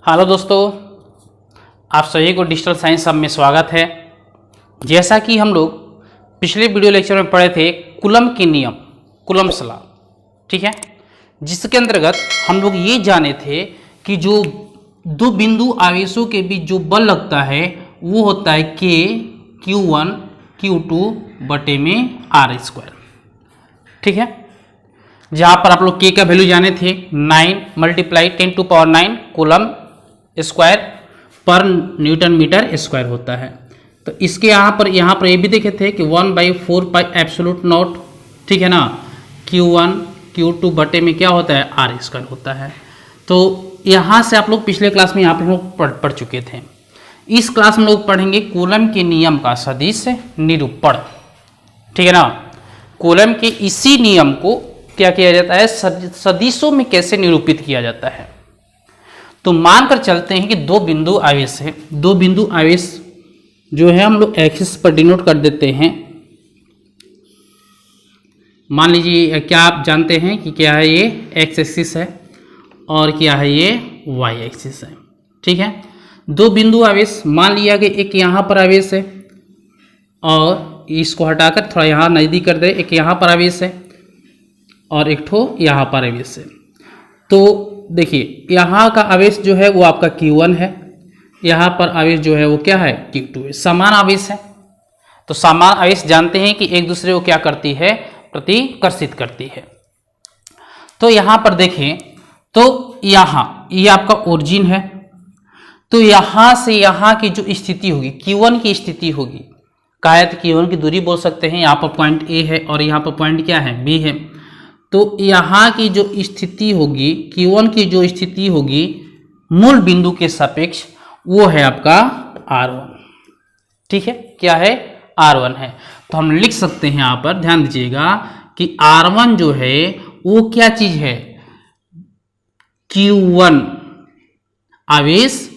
Hello दोस्तों, आप सभी को डिजिटल साइंस हब में स्वागत है। जैसा कि हम लोग पिछले वीडियो लेक्चर में पढ़े थे कूलम के नियम, कूलम्स लॉ, ठीक है, जिसके अंतर्गत हम लोग ये जाने थे कि जो दो बिंदु आवेशों के बीच जो बल लगता है वो होता है K Q1 Q2 बटे में R स्क्वायर, ठीक है। जहाँ पर आप लोग K का वैल्यू जाने थे 9 मल्टीप्लाई 10⁹ कूलम स्क्वायर पर न्यूटन मीटर स्क्वायर होता है। तो इसके यहाँ पर ये भी देखे थे कि 1/4 पाई एब्सोल्यूट नॉट, ठीक है ना, Q1 Q2 बटे में क्या होता है R स्क्वायर होता है। तो यहाँ से आप लोग पिछले क्लास में यहाँ पर लोग पढ़ चुके थे। इस क्लास में लोग पढ़ेंगे कूलम के नियम का सदिश निरूपण, ठीक है ना। कूलम के इसी नियम को क्या किया जाता है, सदिशों में कैसे निरूपित किया जाता है। तो मानकर चलते हैं कि दो बिंदु आवेश है, दो बिंदु आवेश जो है हम लोग एक्सिस पर डिनोट कर देते हैं। मान लीजिए क्या आप जानते हैं कि क्या है, ये एक्स एक्सिस है और क्या है ये वाई एक्सिस है, ठीक है। दो बिंदु आवेश मान लिया कि एक यहाँ पर आवेश है और इसको हटाकर थोड़ा यहाँ नज़दीक कर दे, एक यहाँ पर आवेश है और एक ठो यहाँ पर आवेश है। तो देखिए यहाँ का आवेश जो है वो आपका Q1 है, यहाँ पर आवेश जो है वो क्या है Q2 है, समान आवेश है। तो समान आवेश जानते हैं कि एक दूसरे को क्या करती है, प्रतिकर्षित करती है। तो यहाँ पर देखें तो यहाँ ये आपका ओरिजिन है, तो यहाँ से यहाँ की जो स्थिति होगी Q1 की स्थिति होगी, कहा है तो Q1 की दूरी बोल सकते हैं। यहाँ पर पॉइंट A है और यहाँ पर पॉइंट क्या है B है। तो यहाँ की जो स्थिति होगी Q1 की जो स्थिति होगी मूल बिंदु के सापेक्ष वो है आपका R1, ठीक है, क्या है R1 है। तो हम लिख सकते हैं यहाँ पर ध्यान दीजिएगा कि R1 जो है वो क्या चीज है, Q1 आवेश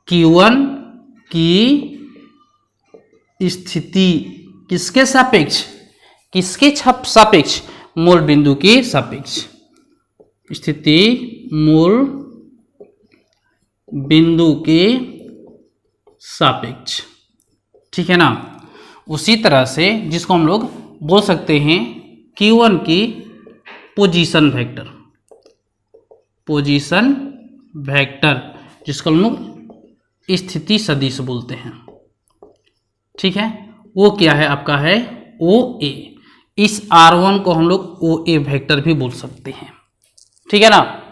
Q1 की स्थिति किसके सापेक्ष, किसके सापेक्ष, मूल बिंदु के सापेक्ष, स्थिति मूल बिंदु के सापेक्ष, ठीक है ना। उसी तरह से जिसको हम लोग बोल सकते हैं Q1 की पोजीशन वेक्टर, पोजीशन वेक्टर जिसको हम लोग स्थिति सदिश बोलते हैं, ठीक है। वो क्या है आपका है OA। इस R1 को हम लोग OA वेक्टर भी बोल सकते हैं, ठीक है ना।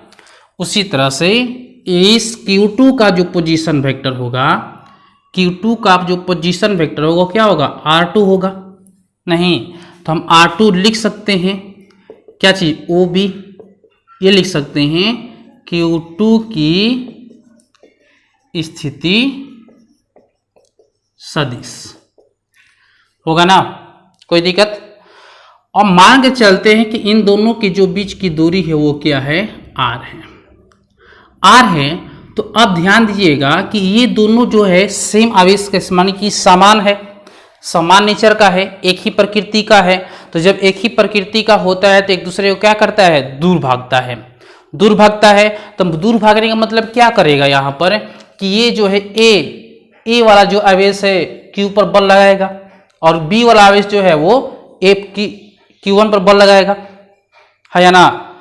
उसी तरह से इस Q2 का जो पोजीशन वेक्टर होगा, Q2 का जो पोजीशन वेक्टर होगा क्या होगा, R2 होगा। नहीं तो हम R2 लिख सकते हैं क्या चीज, OB। ये लिख सकते हैं Q2 की स्थिति सदिश, होगा ना, कोई दिक्कत। और मान के चलते हैं कि इन दोनों के जो बीच की दूरी है वो क्या है, R है, R है। तो अब ध्यान दीजिएगा कि ये दोनों जो है सेम आवेश के मानी कि समान है, समान नेचर का है, एक ही प्रकृति का है। तो जब एक ही प्रकृति का होता है तो एक दूसरे को क्या करता है, दूर भागता है, दूर भागता है। तो दूर भागने का मतलब क्या करेगा यहाँ पर कि ये जो है A वाला जो आवेश है Q पर बल लगाएगा और B वाला आवेश जो है वो Q1 पर बल लगाएगा, है या ना।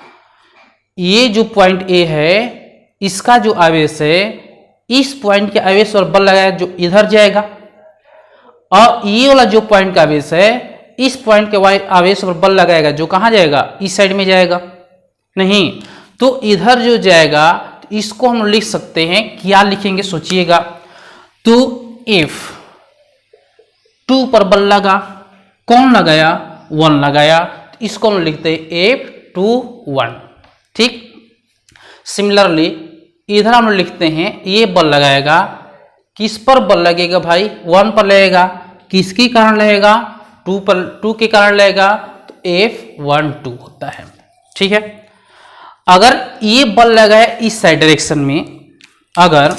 ये जो पॉइंट A है इसका जो आवेश है इस पॉइंट के आवेश पर बल लगाएगा जो इधर जाएगा, और ये वाला जो पॉइंट का आवेश है इस पॉइंट के आवेश पर बल लगाएगा जो कहाँ जाएगा, इस साइड में जाएगा। नहीं तो इधर जो जाएगा तो इसको हम लिख सकते हैं, क्या लिखेंगे सोचिएगा। तो F2 पर बल लगा, कौन लगाया, 1 लगाया, तो इसको हम लिखते हैं F21, ठीक। सिमिलरली इधर हम लिखते हैं ये बल लगाएगा, किस पर बल लगेगा भाई, 1 पर लगेगा, किसके कारण लगेगा, 2 के कारण लगेगा, तो F12 होता है, ठीक है। अगर ये बल लगाया इस साइड डायरेक्शन में, अगर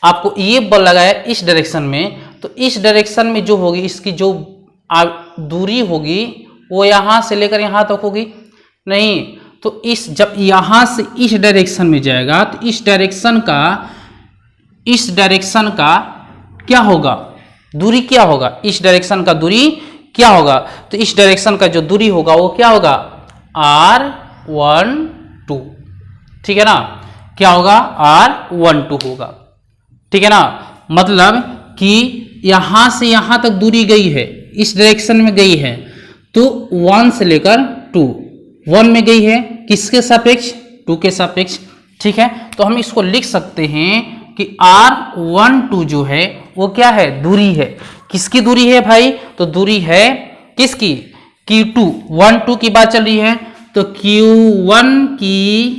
आपको ये बल लगाया इस डायरेक्शन में, तो इस डायरेक्शन में जो होगी इसकी जो दूरी होगी वो यहाँ से लेकर यहाँ तक होगी। नहीं तो इस जब यहां से इस डायरेक्शन में जाएगा तो इस डायरेक्शन का क्या होगा, दूरी क्या होगा, इस डायरेक्शन का दूरी क्या होगा, तो इस डायरेक्शन का जो दूरी होगा वो क्या होगा, r12, ठीक है ना, क्या होगा, r12 होगा, ठीक है ना। मतलब कि यहां से यहां तक दूरी गई है, इस डायरेक्शन में गई है, तो 1 से लेकर 2, 1 में गई है किसके सापेक्ष, 2 के सापेक्ष, ठीक है। तो हम इसको लिख सकते हैं कि r12 जो है वो क्या है, दूरी है, किसकी दूरी है भाई, तो दूरी है किसकी, Q2, 1 2 की बात चल रही है, तो Q1 की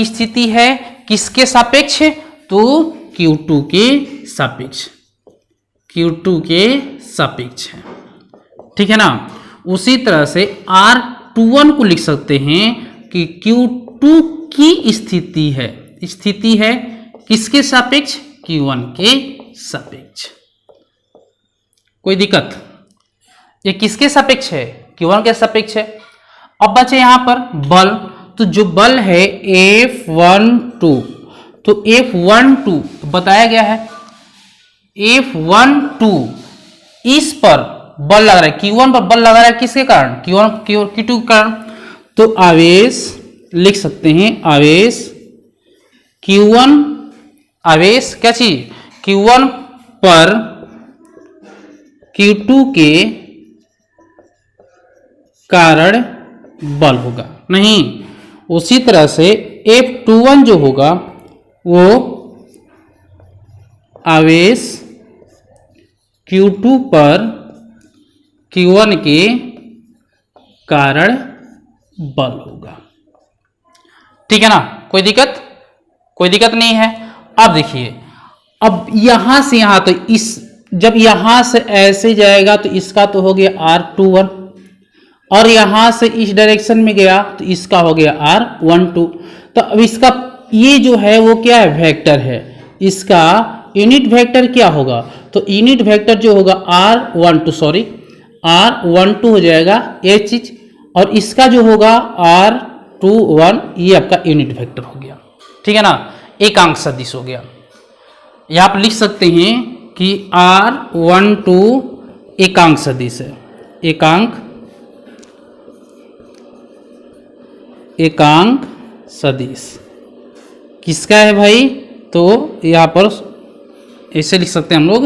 स्थिति है किसके सापेक्ष, तो Q2 के सापेक्ष, Q2 के सापेक्ष है, ठीक है ना। उसी तरह से R21 को लिख सकते हैं कि Q2 की स्थिति है किसके सापेक्ष, Q1 के सापेक्ष। कोई दिक्कत, ये किसके सापेक्ष है, Q1 के सापेक्ष है। अब बचे यहां पर बल, तो जो बल है F12, तो F12 बताया गया है, F12 इस पर बल लग रहा है, Q1 पर बल लगा रहा है किसके कारण, Q2 के कारण। तो आवेश लिख सकते हैं, आवेश Q1, आवेश क्या चीज, Q1 पर Q2 के कारण बल होगा, नहीं। उसी तरह से F21 जो होगा वो आवेश Q2 पर Q1 के कारण बल होगा, ठीक है ना। कोई दिक्कत नहीं है। अब देखिए, अब यहां से यहां, तो इस जब यहां से ऐसे जाएगा तो इसका तो हो गया R21, और यहां से इस डायरेक्शन में गया तो इसका हो गया R12। तो अब इसका ये जो है वो क्या है, वेक्टर है, इसका यूनिट वेक्टर क्या होगा, तो यूनिट वेक्टर जो होगा R12 हो जाएगा ये चीज, और इसका जो होगा R21, ये आपका यूनिट वेक्टर हो गया, ठीक है ना, एकांक सदिश हो गया। ये आप लिख सकते हैं कि R12 एकांक सदिश है, एकांक सदिश किसका है भाई, तो यहाँ पर ऐसे लिख सकते हैं हम लोग,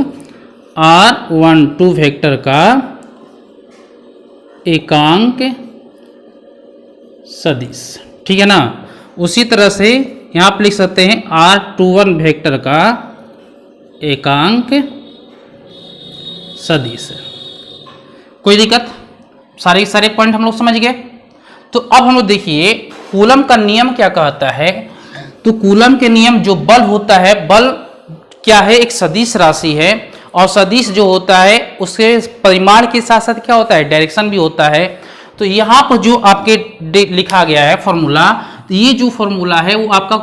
R12 वेक्टर का एकांक सदिश, ठीक है ना। उसी तरह से यहाँ पर लिख सकते हैं R21 वेक्टर का एकांक सदिश। कोई दिक्कत, सारे पॉइंट हम लोग समझ गए। तो अब हम लोग देखिए कूलम का नियम क्या कहता है। तो कूलम के नियम, जो बल होता है, बल क्या है, एक सदिश राशि है, और सदिश जो होता है उसके परिमाण के साथ साथ क्या होता है, डायरेक्शन भी होता है। तो यहाँ पर जो आपके लिखा गया है फॉर्मूला, तो ये जो फॉर्मूला है वो आपका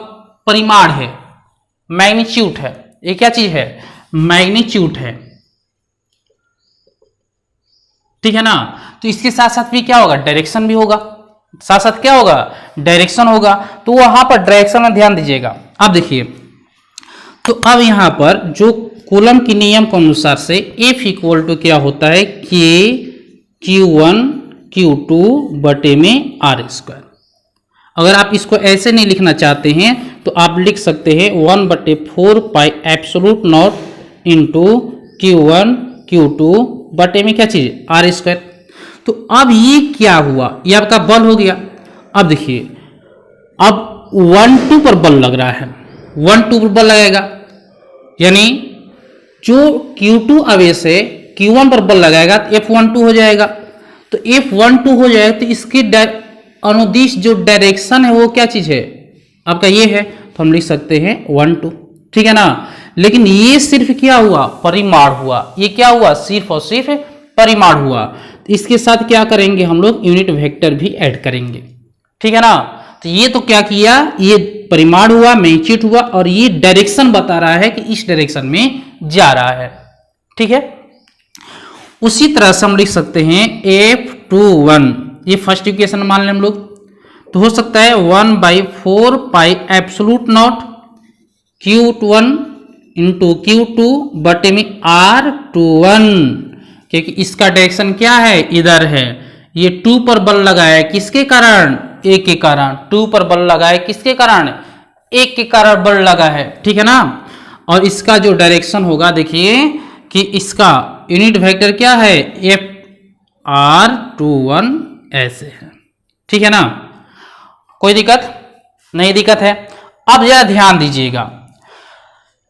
परिमाण है, मैग्नीट्यूड है, ये क्या चीज है, मैग्नीट्यूड है, ठीक है ना। तो इसके साथ साथ भी क्या होगा, डायरेक्शन भी होगा, साथ साथ क्या होगा, डायरेक्शन होगा। तो वहां पर डायरेक्शन में ध्यान दीजिएगा। अब देखिए, तो अब यहां पर जो कूलम के नियम के अनुसार से F इक्वल टू क्या होता है, K Q1 Q2 बटे में R²। अगर आप इसको ऐसे नहीं लिखना चाहते हैं तो आप लिख सकते हैं 1/4 पाई absolute not into Q1 Q2 बटे में क्या चीज, R²। तो अब ये क्या हुआ, ये आपका बल हो गया। अब देखिए, अब 1 2 पर बल लग रहा है, 1 2 पर बल लगेगा, यानी जो Q2 आवेश है Q1 पर बल लगाएगा तो F12 हो जाएगा। तो F12 हो जाएगा तो इसकी अनुदिश जो डायरेक्शन है वो क्या चीज है, आपका ये है, तो हम लिख सकते हैं 1 2, ठीक है ना। लेकिन ये सिर्फ क्या हुआ, परिमाण हुआ, ये क्या हुआ, सिर्फ और सिर्फ परिमाण हुआ। तो इसके साथ क्या करेंगे हम लोग, यूनिट वेक्टर भी ऐड करेंगे, ठीक है ना। तो ये तो क्या किया, ये परिमाण हुआ, मैग्नीट्यूड हुआ, और ये डायरेक्शन बता रहा है कि इस डायरेक्शन में जा रहा है, ठीक है। उसी तरह से हम लिख सकते हैं 2 1, ये फर्स्ट इक्वेशन मान लें हम लोग। तो हो सकता है 1/4 पाई absolute not Q1 into Q2 बटे में R21, क्योंकि इसका डायरेक्शन क्या है, इधर है। ये 2 पर बल लगाया है किसके कारण, A के कारण। 2 पर बल लगा है किसके कारण, A के कारण बल लगा है, ठीक है ना। और इसका जो डायरेक्शन होगा, देखिए कि इसका यूनिट वेक्टर क्या है, FR21 ऐसे है, ठीक है ना। कोई दिक्कत नहीं, दिक्कत है। अब जरा ध्यान दीजिएगा,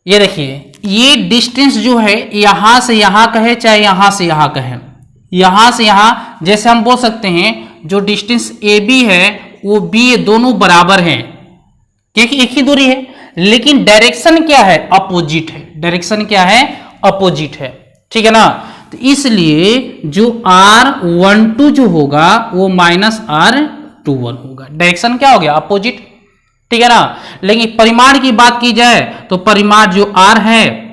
ये देखिए ये डिस्टेंस जो है यहां से यहां का है, चाहे यहां से यहां का है, यहां से यहां, जैसे हम बोल सकते हैं जो डिस्टेंस AB है वो B दोनों बराबर हैं, क्योंकि एक ही दूरी है, लेकिन डायरेक्शन क्या है, अपोजिट है। डायरेक्शन क्या है, अपोजिट है, ठीक है ना। तो इसलिए जो R12 जो होगा वो माइनस R21 होगा। डायरेक्शन क्या हो गया, अपोजिट, ठीक है ना। लेकिन परिमाण की बात की जाए तो परिमाण जो R है,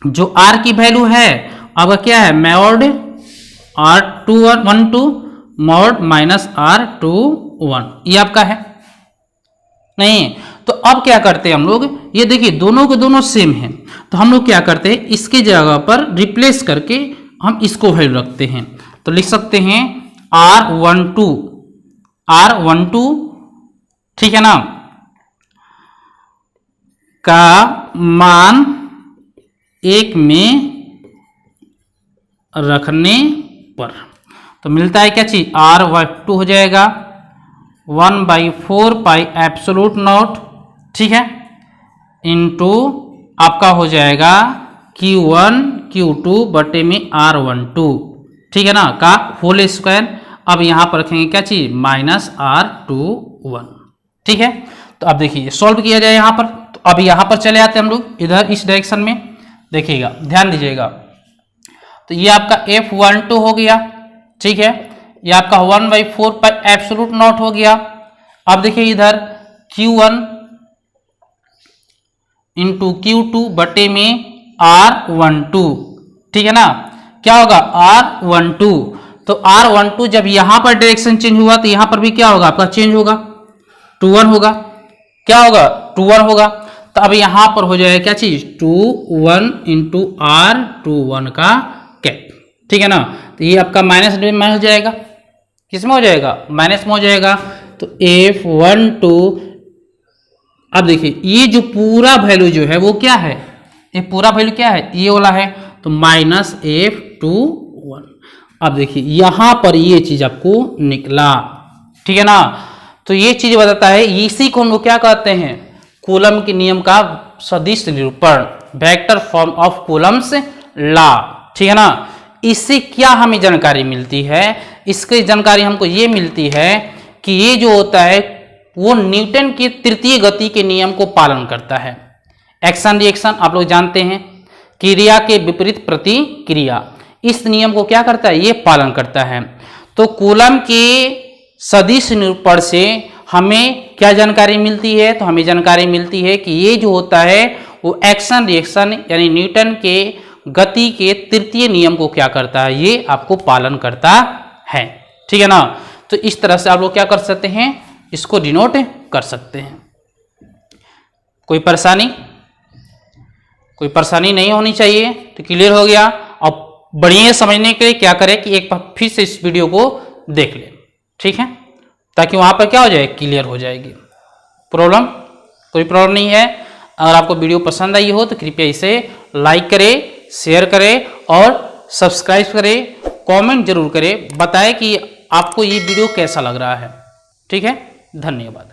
जो R की वैल्यू है अब क्या है, mod R12 mod minus R21, ये आपका है नहीं। तो अब क्या करते हैं हम लोग, ये देखिए दोनों के दोनों सेम हैं, तो हम लोग क्या करते हैं, इसके जगह पर रिप्लेस करके हम इसको वैल्यू रखते हैं। तो लिख सकते हैं R12 ठीक है ना, का मान 1 में रखने पर तो मिलता है क्या चीज, R12 हो जाएगा 1/4 पाई एब्सोलूट नॉट, ठीक है, इनटू आपका हो जाएगा Q1 Q2 बटे में R12, ठीक है ना, का होल स्क्वायर। अब यहां पर रखेंगे क्या चीज, माइनस R21, ठीक है। तो अब देखिए सॉल्व किया जाए यहां पर, तो अब यहां पर चले आते हैं हम लोग इधर इस डायरेक्शन में, देखिएगा ध्यान दीजिएगा। तो ये आपका F12 हो गया, ठीक है, ये आपका 1/4 पाई एब्सोलूट नॉट हो गया। अब देखिए इधर Q1 इंटू Q2 बटे में R12, ठीक है ना, क्या होगा R12। तो R12 जब यहां पर डायरेक्शन चेंज हुआ तो यहां पर भी क्या होगा, आपका चेंज होगा, 21 होगा, क्या होगा 21 होगा। तो अब यहां पर हो जाएगा क्या चीज, 21 इंटू R21 का कैप, ठीक है ना। तो ये आपका माइनस में हो जाएगा, किसमें हो जाएगा, माइनस में हो जाएगा। तो F12, अब देखिए ये जो पूरा वैल्यू जो है वो क्या है, ये पूरा वैल्यू क्या है, ये वाला है, तो माइनस F21। अब देखिए यहां पर ये चीज आपको निकला, ठीक है ना। तो ये चीज बताता है, इसी को हम लोग क्या कहते हैं, कूलम के नियम का सदिश निरूपण, vector form of Coulomb's law, ठीक है ना। इससे क्या हमें जानकारी मिलती है, इसकी जानकारी हमको ये मिलती है कि ये जो होता है वो न्यूटन के तृतीय गति के नियम को पालन करता है। एक्शन रिएक्शन आप लोग जानते हैं, क्रिया के विपरीत प्रतिक्रिया, इस नियम को क्या करता है, ये पालन करता है। तो कूलम के सदिश निरूपण से हमें क्या जानकारी मिलती है, तो हमें जानकारी मिलती है कि ये जो होता है वो एक्शन रिएक्शन यानी न्यूटन के गति के तृतीय नियम को क्या करता है, ये आपको पालन करता है, ठीक है ना। तो इस तरह से आप लोग क्या कर सकते हैं, इसको डिनोट कर सकते हैं। कोई परेशानी नहीं होनी चाहिए, तो क्लियर हो गया। अब बढ़िया समझने के लिए क्या करें कि एक बार फिर से इस वीडियो को देख लें, ठीक है, ताकि वहां पर क्या हो जाए, क्लियर हो जाएगी। कोई प्रॉब्लम नहीं है। अगर आपको वीडियो पसंद आई हो तो कृपया इसे लाइक करें, शेयर करें और सब्सक्राइब करें, कमेंट जरूर करें, बताएं कि आपको ये वीडियो कैसा लग रहा है, ठीक है। धन्यवाद।